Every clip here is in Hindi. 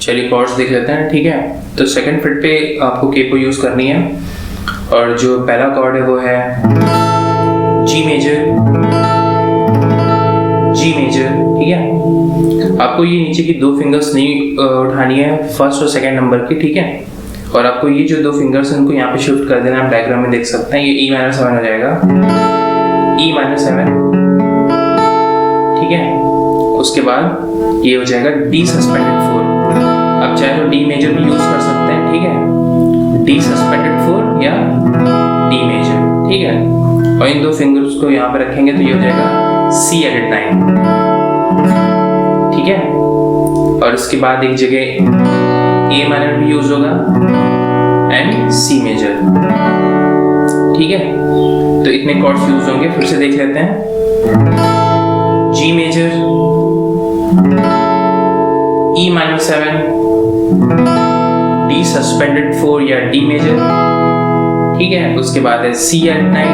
चलिए कॉर्ड्स देख लेते हैं, ठीक है। तो सेकंड फ्रेट पे आपको केपो यूज करनी है और जो पहला कॉर्ड है वो है जी मेजर, ठीक है। आपको ये नीचे की दो फिंगर्स नहीं उठानी है, फर्स्ट और सेकंड नंबर की, ठीक है। और आपको ये जो दो फिंगर्स हैं उनको यहाँ पे शिफ्ट कर देना, आप डायग्राम में देख सकते हैं। ये ई माइनर 7 हो जाएगा, ई माइनर 7, ठीक है। उसके बाद ये हो जाएगा डी सस्पेंडेड 4। आप चाहे तो डी मेजर भी यूज कर सकते हैं, ठीक है। डी सस्पेंडेड 4 या डी मेजर, ठीक है। और इन दो फिंगर्स को यहाँ पे रखेंगे तो ये हो जाएगा सी एडेड 9, ठीक है। और उसके बाद एक जगह ए माइनर भी यूज होगा एंड सी मेजर, ठीक है। तो इतने कॉर्ड्स यूज होंगे, फिर से देख लेते हैं। G major, E minor 7, D suspended 4 या डी मेजर, ठीक है। उसके बाद है C added 9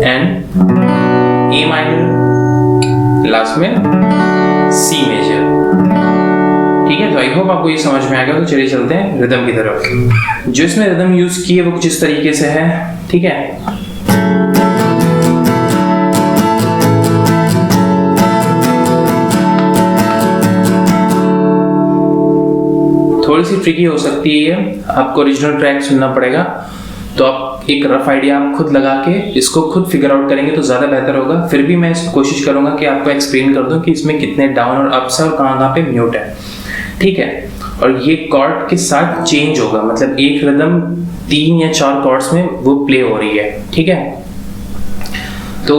and A minor, last में सी मेजर, ठीक है। तो आई होप आपको ये समझ में आएगा। तो चलिए चलते हैं रिदम की तरफ। जो इसमें रिदम यूज की है वो कुछ इस तरीके से है, ठीक है। थोड़ी सी ट्रिकी हो सकती है ये, आपको ओरिजिनल ट्रैक सुनना पड़ेगा। तो आप एक रफ आइडिया आप खुद लगा के इसको खुद फिगर आउट करेंगे तो ज़्यादा बेहतर होगा। फिर भी मैं कोशिश करूंगा कि आपको एक्सप्लेन कर दूं कि इसमें कितने डाउन और अप्स है और कहाँ पे म्यूट है, ठीक है। और ये कॉर्ड के साथ चेंज होगा, मतलब एक रिदम 3 या 4 कॉर्ड्स में वो प्ले हो रही है, ठीक है। तो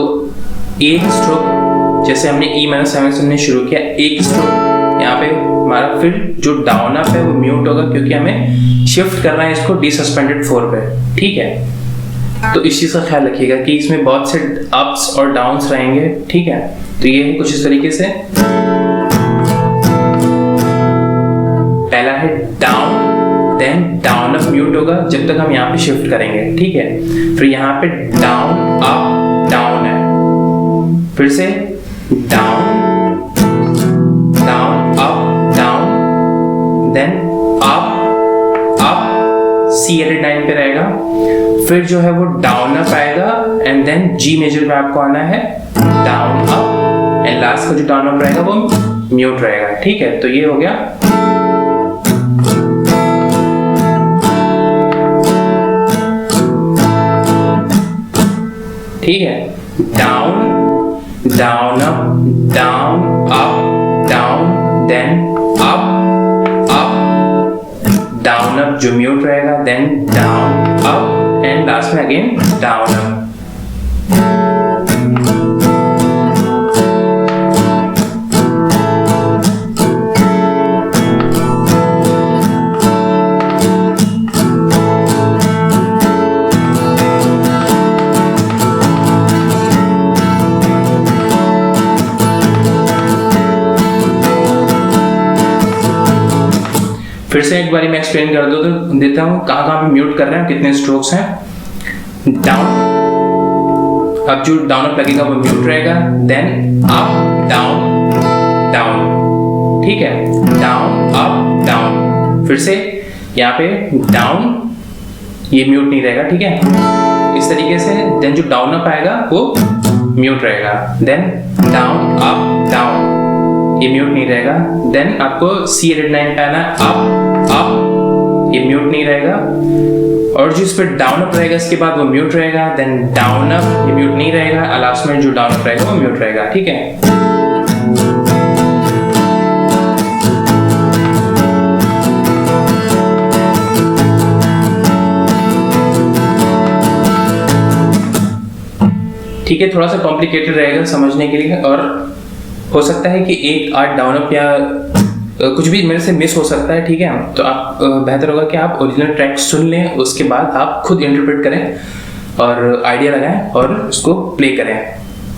एक स्ट्रोक जैसे हमने ई माइनर 7 से शुरू किया, एक स्ट्रोक यहाँ पे हमारा, फिर जो डाउन अप है वो म्यूट होगा क्योंकि हमें शिफ्ट करना है इसको डी सस्पेंडेड 4 पे, ठीक है। तो इस चीज का ख्याल रखिएगा कि इसमें बहुत से अप्स और डाउन्स रहेंगे, ठीक है। तो ये है कुछ इस तरीके से। पहला है down, then down up mute होगा जब तक हम यहाँ पे शिफ्ट करेंगे, ठीक है। फिर यहाँ पे डाउन अप डाउन है, फिर से down down up down, then up up, C added 9 पे रहेगा। फिर जो है वो डाउन अप आएगा एंड देन जी मेजर पे आपको आना है डाउन अप एंड लास्ट का जो डाउन अप रहेगा वो म्यूट रहेगा, ठीक है। तो ये हो गया। ठीक है, down down up down, then up up down up जो म्यूट रहेगा, then down up and last में अगेन डाउन अप। फिर से एक बारी मैं एक्सप्लेन कर देता हूँ कहाँ पे म्यूट कर रहे हैं, कितने स्ट्रोक्स हैं। डाउन, अब जो डाउन अप लगेगा वो म्यूट रहेगा, देन अप डाउन डाउन, ठीक है, डाउन अप डाउन। फिर से यहाँ पे डाउन, ये म्यूट नहीं रहेगा, ठीक है, इस तरीके से। देन जो डाउन अप आएगा वो म्यूट रहेगा, देन डाउन अप डाउन, ये म्यूट नहीं रहेगा। देन आपको सी एडेड 9 पे आना, अप अप, ये म्यूट नहीं रहेगा। और जो इस पर डाउन अप रहेगा इसके बाद वो म्यूट रहेगा, देन डाउन अप, ये म्यूट नहीं रहेगा। लास्ट में जो डाउन अप रहेगा वो म्यूट रहेगा, ठीक है। ठीक है, थोड़ा सा कॉम्प्लिकेटेड रहेगा समझने के लिए और हो सकता है कि एक आर्ट डाउन अप या कुछ भी मेरे से मिस हो सकता है, ठीक है। तो आप बेहतर होगा कि आप ओरिजिनल ट्रैक सुन लें, उसके बाद आप खुद इंटरप्रेट करें और आइडिया लगाएं और उसको प्ले करें।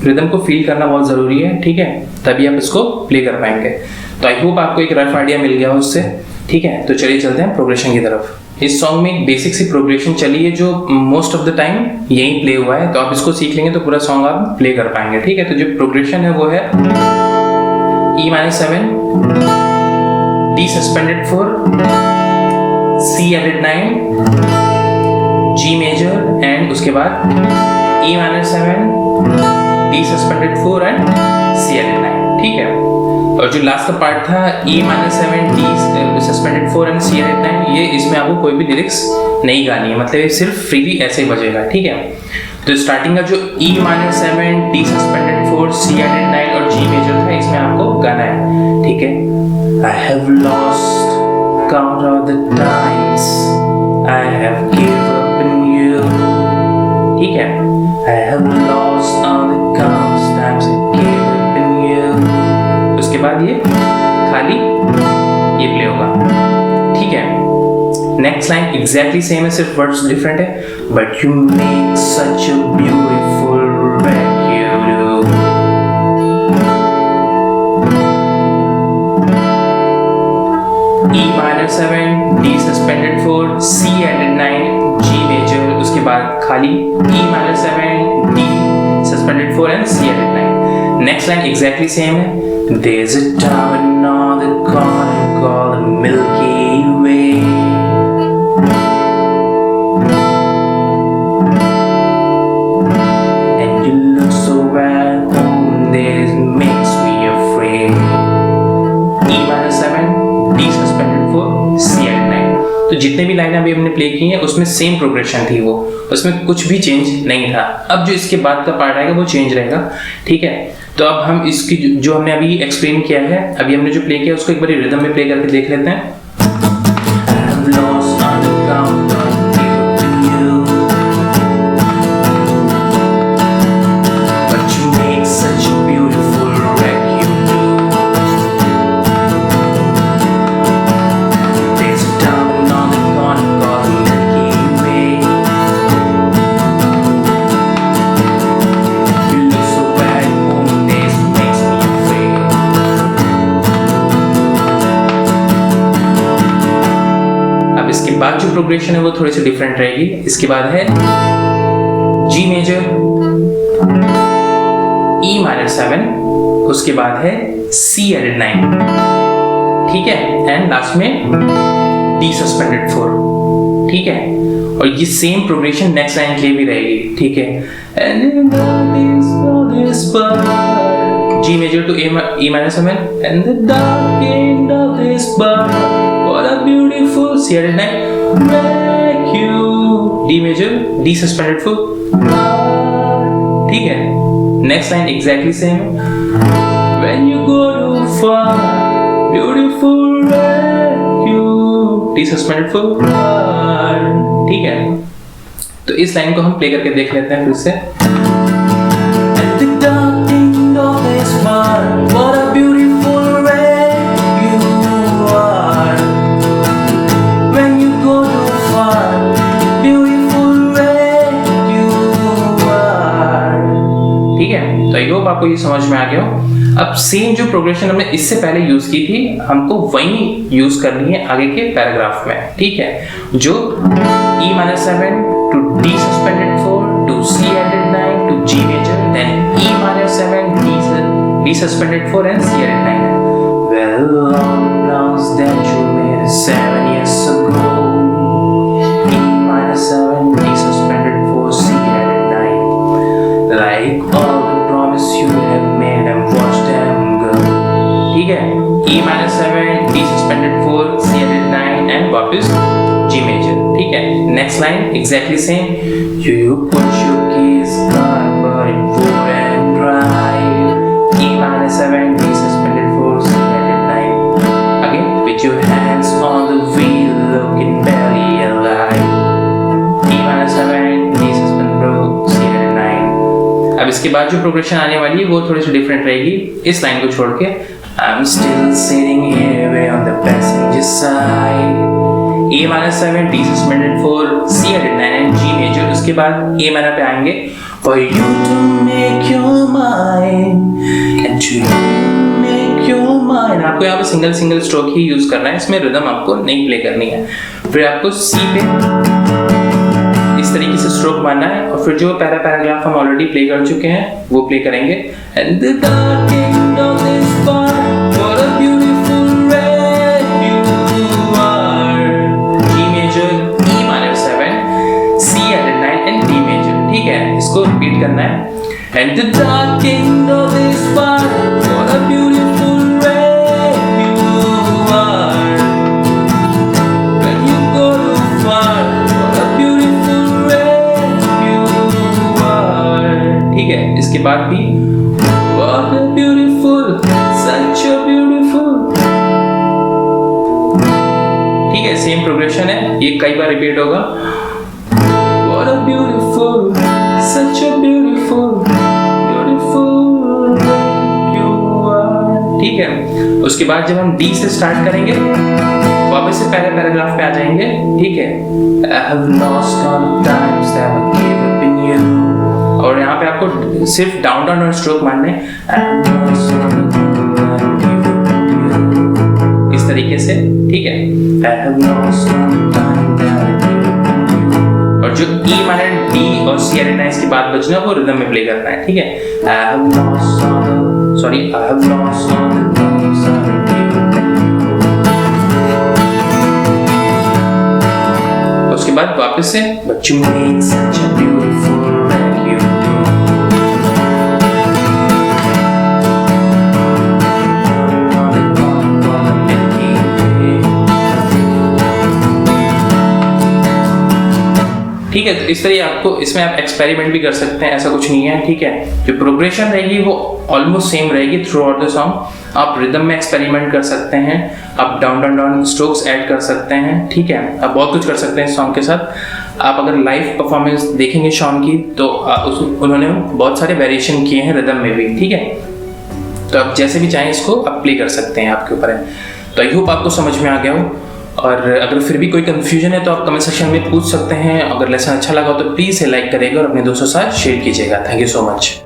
रिदम को फील करना बहुत ज़रूरी है, ठीक है, तभी आप इसको प्ले कर पाएंगे। तो आई होप आपको एक रफ आइडिया मिल गया उससे, ठीक है। तो चलिए चलते हैं प्रोग्रेशन की तरफ। इस सॉन्ग में एक बेसिक सी प्रोग्रेशन चली है जो मोस्ट ऑफ द टाइम यही प्ले हुआ है, तो आप इसको सीख लेंगे तो पूरा सॉन्ग आप प्ले कर पाएंगे, ठीक है। तो जो प्रोग्रेशन है वो है E minus 7, D suspended 4, C added 9, G major and उसके बाद E minus 7, D suspended 4 and C added 9, ठीक है। और जो लास्ट का पार्ट था E minus 7, D suspended 4 and C added 9, ये इसमें आपको कोई भी लिरिक्स नहीं गानी है, मतलब ये सिर्फ फ्रीली ऐसे ही बजेगा, ठीक है। तो स्टार्टिंग का जो E minus 7, D suspended 4, C added 9 और G major था, इसमें आपको गाना है, ठीक है। I have lost count of the times I have given up in you, ठीक है। I have lost all the countless times I gave up in you। उसके बाद ये खाली ये प्ले होगा, ठीक है। नेक्स्ट लाइन एग्जैक्टली सेम है, सिर्फ वर्ड्स डिफरेंट है। But you make such a beautiful wreck you do। E minor 7, D suspended 4, C added 9, G major, उसके बाद खाली E minor 7, D suspended 4 and C added 9। Next line exactly same है। There's a town on the corner called the Milky Way। And you look so at home, this makes me afraid। E minor 7, D suspended 4, C added 9। तो जितने भी लाइन अभी हमने प्ले की हैं उसमें सेम प्रोग्रेशन थी, वो उसमें कुछ भी चेंज नहीं था। अब जो इसके बाद का पार्ट आएगा वो चेंज रहेगा, ठीक है। तो अब हम इसकी जो हमने अभी एक्सप्लेन किया है, अभी हमने जो प्ले किया उसको एक बार रिदम में प्ले करके देख लेते हैं। इसके बाद जो प्रोग्रेशन है वो थोड़ी सी डिफरेंट रहेगी। इसके बाद है G मेजर, E minor 7, उसके बाद है C added 9, ठीक है, एंड लास्ट में D suspended 4, ठीक है। और ये सेम प्रोग्रेशन नेक्स्ट लाइन के लिए भी रहेगी, ठीक है। G major to E minor 7 and the dark end of this bar, what a beautiful C added 9, wreck you, D major, D suspended 4, ठीक है। नेक्स्ट लाइन एग्जैक्टली सेम है। When you go too far, beautiful wreck you, D suspended 4, ठीक है। तो इस लाइन को हम प्ले करके देख लेते हैं फिर से। At the dark end of this bar, what a beautiful wreck you are, when you go too far, beautiful wreck you are, ठीक है। तो आई होप आपको ये समझ में आ गया हो। अब सेम जो प्रोग्रेशन हमने इससे पहले यूज की थी, हमको वही यूज करनी है आगे के पैराग्राफ में, ठीक है। जो E minor 7 to D suspended 4 to C added 9 to G major, then E minor 7, D suspended 4 and C added 9. Well, all the plans that you made 7 years ago, E minor 7, D suspended 4, C added 9. Like all the promise you have made and watch them go. ठीक है, E minor 7, D suspended 4, C added 9 and वापस G major, ठीक है। Next line exactly same. You put your keys on but it wouldn't drive. E minor 7, D suspended 4, C added 9. Again, with your hands on the wheel, looking barely alive. E minor 7, D suspended 4, C added 9. अब इसके बाद जो प्रोग्रेशन आने वाली है वो थोड़ी सी डिफरेंट रहेगी इस लाइन को छोड़ के। I'm still sitting here on the passenger side. E minor 7, D suspended 4, C added 9 and G major। उसके बाद A minor पे आएंगे। For you to make your mind and to make your mind। आपको यहाँ पे सिंगल सिंगल स्ट्रोक ही यूज करना है, इसमें रिदम आपको नहीं प्ले करनी है। फिर आपको C पे इस तरीके से स्ट्रोक मारना है और फिर जो पहला पैराग्राफ हम ऑलरेडी प्ले कर चुके हैं वो प्ले करेंगे। And the dark end of this bar, repeat करना है। And the dark end of this part, what a beautiful ray you are, when you go too far, what a beautiful ray you are। ठीक है, इसके बाद भी what a beautiful, such a beautiful। ठीक है, सेम प्रोग्रेशन है, ये कई बार रिपीट होगा। What a beautiful, such a beautiful, beautiful you are। ठीक है, उसके बाद जब हम D से स्टार्ट करेंगे, वापस से पहले पैराग्राफ पे आ जाएंगे। ठीक है, I have lost all the times that I gave up in you। और यहाँ पे आपको सिर्फ डाउन डाउन और स्ट्रोक मारने, I have lost all the times that I gave up in you। इस तरीके से, ठीक है, I have lost all the times that I gave up in you। और जो E माइनर, D और C अरेनाइज की बात बजना वो रिदम में प्ले करना है। ठीक है, I have lost all the, sorry, I have lost all the times that I gave up in you। उसके बाद वापस से But you make such a beautiful like you do। ठीक है, तो इस तरह आपको इसमें आप एक्सपेरिमेंट भी कर सकते हैं, ऐसा कुछ नहीं है। ठीक है, जो प्रोग्रेशन रहेगी वो ऑलमोस्ट सेम रहेगी थ्रू आउट द सॉन्ग। आप रिदम में एक्सपेरिमेंट कर सकते हैं, आप down down down strokes add कर सकते हैं। ठीक है, आप बहुत कुछ कर सकते हैं इस सॉन्ग के साथ। आप अगर लाइव परफॉर्मेंस देखेंगे शॉन की तो उन्होंने बहुत सारे वेरिएशन किए हैं रिदम में भी। ठीक है, तो आप जैसे भी चाहें इसको आप प्ले कर सकते हैं, आपके ऊपर है। तो आई होप आपको समझ में आ गया हो, और अगर फिर भी कोई कंफ्यूजन है तो आप कमेंट सेक्शन में पूछ सकते हैं। अगर लेसन अच्छा लगा हो तो प्लीज़ लाइक करिएगा और अपने दोस्तों के साथ शेयर कीजिएगा। Thank you so much.